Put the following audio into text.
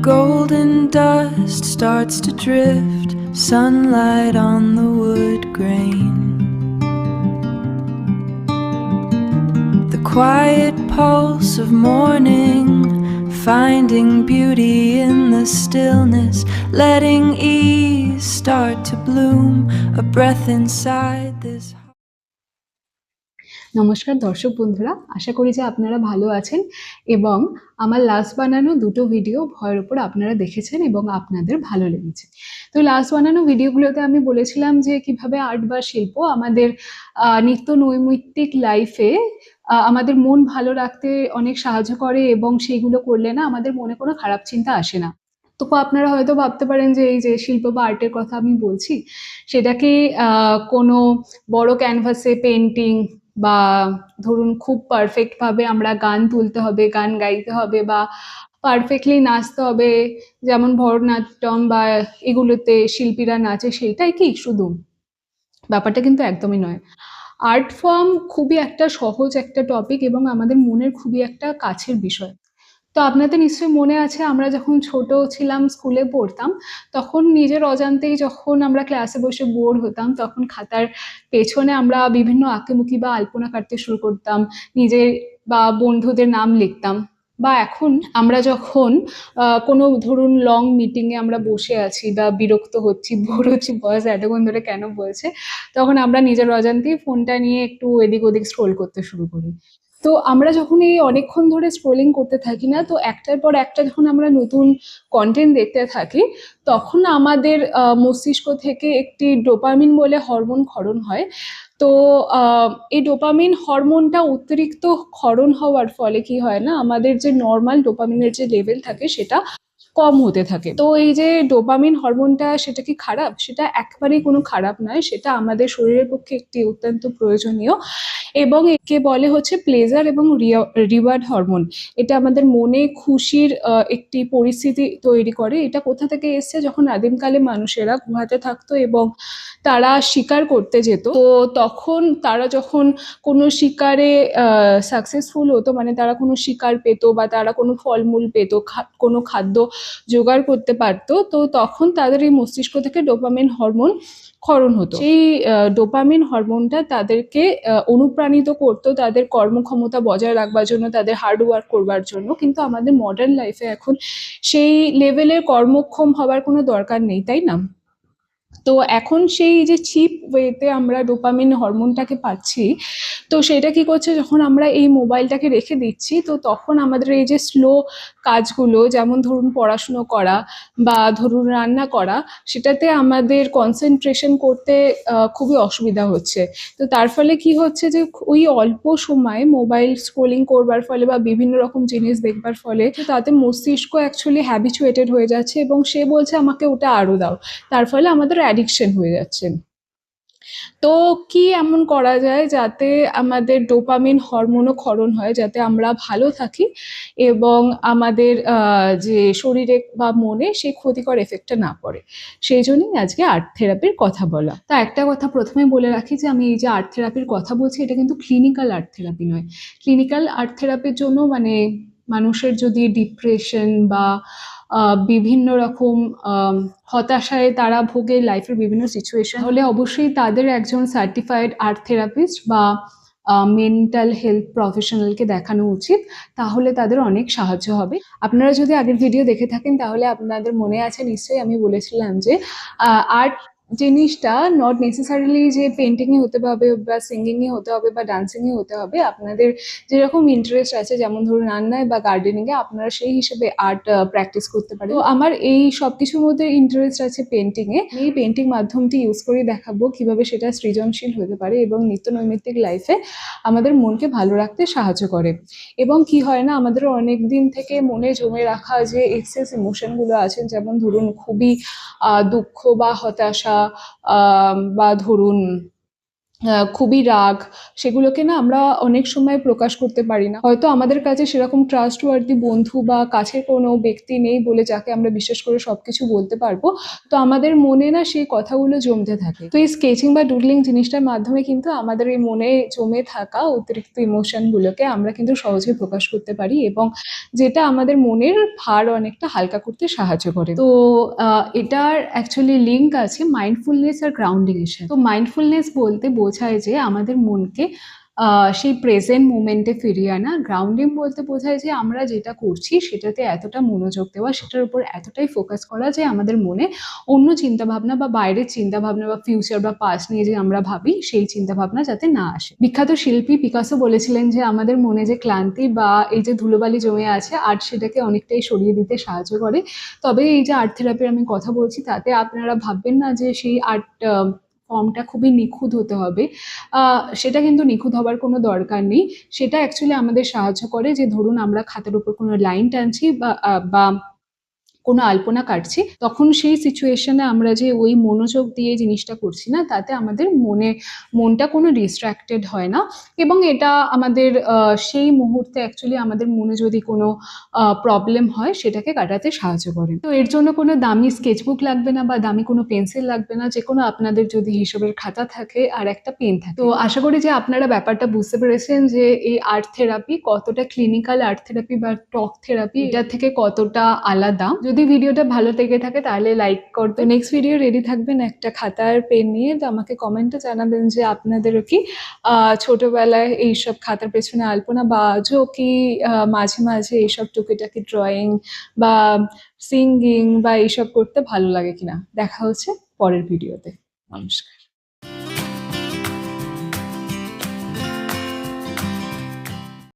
golden dust starts to drift, sunlight on the wood grain. The quiet pulse of morning, finding beauty in the stillness, letting ease start to bloom, a breath inside this. নমস্কার দর্শক বন্ধুরা, আশা করি যে আপনারা ভালো আছেন এবং আমার লাস্ট বানানো দুটো ভিডিও ভয়ের উপর আপনারা দেখেছেন এবং আপনাদের ভালো লেগেছে। তো লাস্ট বানানো ভিডিওগুলোতে আমি বলেছিলাম যে কিভাবে আর্ট বা শিল্প আমাদের নিত্য নৈমিত্তিক লাইফে আমাদের মন ভালো রাখতে অনেক সাহায্য করে এবং সেইগুলো করলে না আমাদের মনে কোনো খারাপ চিন্তা আসে না। তো আপনারা হয়তো ভাবতে পারেন যে এই যে শিল্প বা আর্টের কথা আমি বলছি সেটাকে কোনো বড় ক্যানভাসে পেন্টিং বা ধরুন খুব পারফেক্ট ভাবে আমরা গান তুলতে হবে, গান গাইতে হবে বা পারফেক্টলি নাচতে হবে, যেমন ভরতনাট্যম বা এগুলোতে শিল্পীরা নাচে, সেটাই কি শুধু? ব্যাপারটা কিন্তু একদমই নয়। আর্ট ফর্ম খুবই একটা সহজ একটা টপিক এবং আমাদের মনের খুবই একটা কাছের বিষয়। তো আপনাদের নিশ্চয়ই মনে আছে আমরা যখন ছোট ছিলাম, স্কুলে পড়তাম, তখন নিজের অজান্তেই যখন আমরা ক্লাসে বসে বোর হতাম তখন খাতার পেছনে আমরা বিভিন্ন আঁকিমুখি বা আলপনা কাটতে শুরু করতাম, নিজের বা বন্ধুদের নাম লিখতাম। বা এখন আমরা যখন কোনো ধরুন লং মিটিংয়ে আমরা বসে আছি বা বিরক্ত হচ্ছি, বোর হচ্ছি, বস এতক্ষণ ধরে কেন বলছে, তখন আমরা নিজের অজান্তেই ফোনটা নিয়ে একটু এদিক ওদিক স্ক্রোল করতে শুরু করি। তো আমরা যখন এই অনেকক্ষণ ধরে স্ক্রোলিং করতে থাকি না, তো একটার পর একটা যখন আমরা নতুন কন্টেন্ট দেখতে থাকি তখন আমাদের মস্তিষ্ক থেকে একটি ডোপামিন বলে হরমোন ক্ষরণ হয়। তো এই ডোপামিন হরমোনটা অতিরিক্ত ক্ষরণ হওয়ার ফলে কি হয় না, আমাদের যে নর্মাল ডোপামিনের যে লেভেল থাকে সেটা কম হতে থাকে। তো এই যে ডোপামিন হরমোনটা, সেটা কি খারাপ? সেটা একেবারেই কোনো খারাপ নয়, সেটা আমাদের শরীরের পক্ষে একটি অত্যন্ত প্রয়োজনীয় এবং একে বলে হচ্ছে প্লেজার এবং রিওয়ার্ড হরমোন। এটা আমাদের মনে খুশির একটি পরিস্থিতি তৈরি করে। এটা কোথা থেকে এসছে? যখন আদিমকালে মানুষেরা গুহাতে থাকতো এবং তারা শিকার করতে যেত, তো তখন তারা যখন কোনো শিকারে সাকসেসফুল হতো, মানে তারা কোনো শিকার পেতো বা তারা কোনো ফলমূল পেতো, কোনো খাদ্য জোগাড় করতে পারতো, তো তখন তাদের এই মস্তিষ্ক থেকে ডোপামিন হরমোন ক্ষরণ হতো। সেই ডোপামিন হরমোনটা তাদেরকে অনুপ্রাণিত করতো তাদের কর্মক্ষমতা বজায় রাখবার জন্য, তাদের হার্ড ওয়ার্ক করবার জন্য। কিন্তু আমাদের মডার্ন লাইফে এখন সেই লেভেলের কর্মক্ষম হবার কোনো দরকার নেই, তাই না? তো এখন সেই যে চিপ ওয়েতে আমরা ডোপামিন হরমোনটাকে পাচ্ছি, তো সেটা কি করছে, যখন আমরা এই মোবাইলটাকে রেখে দিচ্ছি তো তখন আমাদের এই যে স্লো কাজগুলো, যেমন ধরুন পড়াশুনো করা বা ধরুন রান্না করা, সেটাতে আমাদের কনসেন্ট্রেশন করতে খুবই অসুবিধা হচ্ছে। তো তার ফলে কি হচ্ছে যে ওই অল্প সময়ে মোবাইল স্ক্রোলিং করবার ফলে বা বিভিন্ন রকম জিনিস দেখবার ফলে তাতে মস্তিষ্ক অ্যাকচুয়ালি হ্যাবিচুয়েটেড হয়ে যাচ্ছে এবং সে বলছে আমাকে ওটা আরো দাও, তার ফলে আমাদের অ্যাডিকশন হয়ে যাচ্ছে। তো কি এমন করা যায় যাতে আমাদের ডোপামিন হরমোনও ক্ষরণ হয়, যাতে আমরা ভালো থাকি এবং আমাদের যে শরীরে বা মনে সেই ক্ষতিকর এফেক্টটা না পড়ে? সেই জন্যই আজকে আর্ট থেরাপির কথা বলা। তা একটা কথা প্রথমে বলে রাখি যে আমি এই যে আর্ট থেরাপির কথা বলছি এটা কিন্তু ক্লিনিক্যাল আর্ট থেরাপি নয়। ক্লিনিক্যাল আর্ট থেরাপির জন্য মানে মানুষের যদি ডিপ্রেশন বা বিভিন্ন রকম হতাশায় তারা ভোগে লাইফের বিভিন্ন সিচুয়েশন হলে অবশ্যই তাদের একজন সার্টিফাইড আর্ট থেরাপিস্ট বা মেন্টাল হেলথ প্রফেশনালকে দেখানো উচিত, তাহলে তাদের অনেক সাহায্য হবে। আপনারা যদি আগের ভিডিও দেখে থাকেন তাহলে আপনাদের মনে আছে নিশ্চয়ই আমি বলেছিলাম যে আর্ট জিনিসটা নট নেসেসারিলি যে পেন্টিংয়ে হতে হবে বা সিঙ্গিংয়ে হতে হবে বা ডান্সিংয়ে হতে হবে। আপনাদের যেরকম ইন্টারেস্ট আছে, যেমন ধরুন রান্নায় বা গার্ডেনিংয়ে, আপনারা সেই হিসেবে আর্ট প্র্যাকটিস করতে পারেন। তো আমার এই সব কিছুর মধ্যে ইন্টারেস্ট আছে পেন্টিংয়ে। এই পেন্টিং মাধ্যমটি ইউজ করে দেখাবো কিভাবে সেটা সৃজনশীল হতে পারে এবং নিত্য নৈমিত্তিক লাইফে আমাদের মনকে ভালো রাখতে সাহায্য করে। এবং কি হয় না, আমাদের অনেক দিন থেকে মনে জমে রাখা যে এক্সেস ইমোশনগুলো আছে, যেমন ধরুন খুবই দুঃখ বা হতাশা বা ধরুন খুবই রাগ, সেগুলোকে না আমরা অনেক সময় প্রকাশ করতে পারি না। হয়তো আমাদের কাছে সেরকম ট্রাস্টওয়ার্দি বন্ধু বা কাছের কোনো ব্যক্তি নেই বলে যাকে আমরা বিশ্বাস করে সবকিছু বলতে পারবো। তো আমাদের মনে না সেই কথাগুলো জমতে থাকে। তো এই স্কেচিং বা ডুডলিং জিনিসটার মাধ্যমে কিন্তু আমাদের এই মনে জমে থাকা অতিরিক্ত ইমোশনগুলোকে আমরা কিন্তু সহজেই প্রকাশ করতে পারি, এবং যেটা আমাদের মনের ভার অনেকটা হালকা করতে সাহায্য করে। তো এটার অ্যাকচুয়ালি লিঙ্ক আছে মাইন্ডফুলনেস আর গ্রাউন্ডিং এর সাথে। তো মাইন্ডফুলনেস বলতে বোঝায় যে আমাদের মনকে সেই প্রেজেন্ট মোমেন্টে ফিরিয়ে আনা। গ্রাউন্ডিং বলতে বোঝায় যে আমরা যেটা করছি সেটাতে এতটা মনোযোগ দেওয়া, সেটার উপর এতটাই ফোকাস করা যে আমাদের মনে অন্য চিন্তাভাবনা বা বাইরের চিন্তাভাবনা বা ফিউচার বা পাস্ট নিয়ে যে আমরা ভাবি সেই চিন্তাভাবনা যাতে না আসে। বিখ্যাত শিল্পী পিকাসো বলেছিলেন যে আমাদের মনে যে ক্লান্তি বা এই যে ধুলোবালি জমে আছে, আর্ট সেটাকে অনেকটাই সরিয়ে দিতে সাহায্য করে। তবে এই যে আর্ট থেরাপির আমি কথা বলছি, তাতে আপনারা ভাববেন না যে সেই আর্ট ফর্মটা খুবই নিখুঁত হতে হবে। সেটা কিন্তু নিখুঁত হবার কোনো দরকার নেই। সেটা অ্যাকচুয়ালি আমাদের সাহায্য করে যে ধরুন আমরা খাতার উপর কোনো লাইন টানছি বা কোনো আলপনা কাটছি, তখন সেই সিচুয়েশনে আমরা যে ওই মনোযোগ দিয়ে জিনিসটা করছি না, তাতে আমাদের মনটা কোনো ডিস্ট্রাক্টেড হয় না, এবং এটা আমাদের সেই মুহূর্তে অ্যাকচুয়ালি আমাদের মনে যদি কোনো প্রবলেম হয় সেটাকে কাটাতে সাহায্য করে। তো এর জন্য কোনো দামি স্কেচবুক লাগবে না বা দামি কোনো পেন্সিল লাগবে না, যে কোনো আপনাদের যদি হিসাবের খাতা থাকে আর একটা পেন থাকে। তো আশা করি যে আপনারা ব্যাপারটা বুঝতে পেরেছেন যে এই আর্ট থেরাপি কতটা ক্লিনিক্যাল আর্ট থেরাপি বা টক থেরাপি এটার থেকে কতটা আলাদা। যদি ভিডিওটা ভালো লেগে থাকে তাহলে লাইক করবেন। নেক্সট ভিডিও রেডি থাকবেন একটা খাতা আর পেন নিয়ে। তো আমাকে কমেন্টে জানাবেন যে আপনাদেরও কি ছোটবেলায় এইসব খাতার পেছনে আলপনা বা আজও কি মাঝে মাঝে এইসব টুকিটাকি ড্রয়িং বা সিঙ্গিং বা এইসব করতে ভালো লাগে কিনা। দেখা হচ্ছে পরের ভিডিওতে। নমস্কার।